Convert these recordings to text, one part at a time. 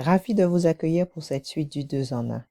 Ravi de vous accueillir pour cette suite du 2 en 1.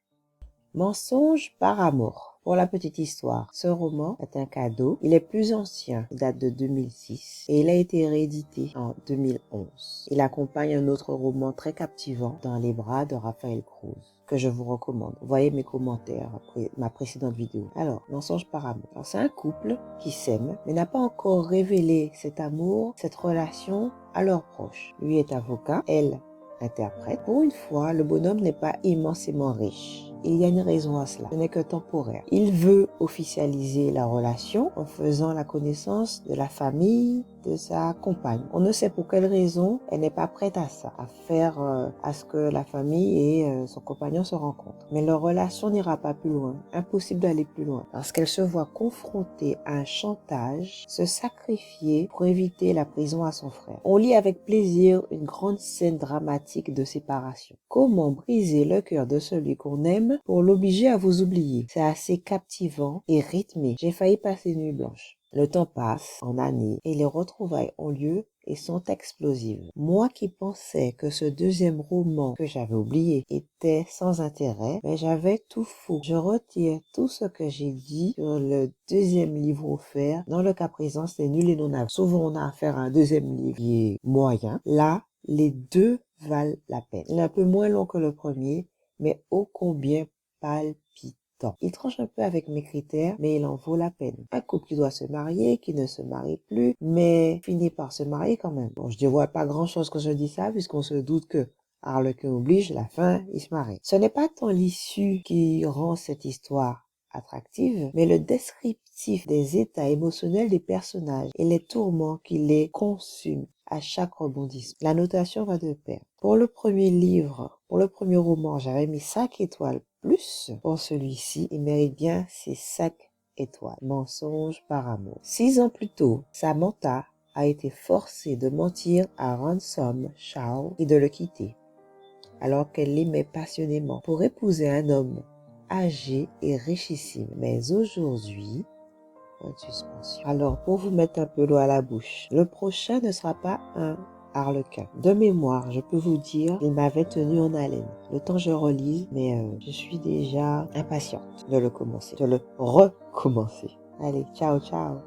Mensonge par amour. Pour la petite histoire, ce roman est un cadeau. Il est plus ancien, il date de 2006 et il a été réédité en 2011. Il accompagne un autre roman très captivant, Dans les bras de Raphaël Cruz, que je vous recommande. Voyez mes commentaires après ma précédente vidéo. Alors, Mensonge par amour. C'est un couple qui s'aime mais n'a pas encore révélé cet amour, cette relation à leurs proches. Lui est avocat, elle interprète. Pour une fois, le bonhomme n'est pas immensément riche. Il y a une raison à cela. Ce n'est que temporaire. Il veut officialiser la relation en faisant la connaissance de la famille de sa compagne. On ne sait pour quelle raison elle n'est pas prête à ça, à faire à ce que la famille et son compagnon se rencontrent. Mais leur relation n'ira pas plus loin. Impossible d'aller plus loin. Parce qu'elle se voit confrontée à un chantage, se sacrifier pour éviter la prison à son frère. On lit avec plaisir une grande scène dramatique de séparation. Comment briser le cœur de celui qu'on aime pour l'obliger à vous oublier. C'est assez captivant et rythmé. J'ai failli passer une nuit blanche. Le temps passe en années et les retrouvailles ont lieu et sont explosives. Moi qui pensais que ce deuxième roman que j'avais oublié était sans intérêt, mais j'avais tout faux. Je retire tout ce que j'ai dit sur le deuxième livre offert. Dans le cas présent, c'est nul et non avare. Souvent, on a affaire à un deuxième livre qui est moyen. Là, les deux valent la peine. Il est un peu moins long que le premier, mais ô combien palpitant. Il tranche un peu avec mes critères, mais il en vaut la peine. Un couple qui doit se marier, qui ne se marie plus, mais finit par se marier quand même. Bon, je ne vois pas grand-chose quand je dis ça, puisqu'on se doute que Harlequin oblige, la fin, il se marie. Ce n'est pas tant l'issue qui rend cette histoire attractive, mais le descriptif des états émotionnels des personnages et les tourments qui les consument à chaque rebondissement. La notation va de pair. Pour le premier livre, pour le premier roman, j'avais mis 5 étoiles plus. Pour celui-ci, il mérite bien ses 5 étoiles. Mensonge par amour. 6 ans plus tôt, Samantha a été forcée de mentir à Ransom Shaw et de le quitter, alors qu'elle l'aimait passionnément, pour épouser un homme âgé et richissime. Mais aujourd'hui, point de suspension. Alors, pour vous mettre un peu l'eau à la bouche, le prochain ne sera pas un Harlequin. De mémoire, je peux vous dire qu'il m'avait tenu en haleine. Le temps que je relise, mais je suis déjà impatiente de le commencer, de le recommencer. Allez, ciao, ciao.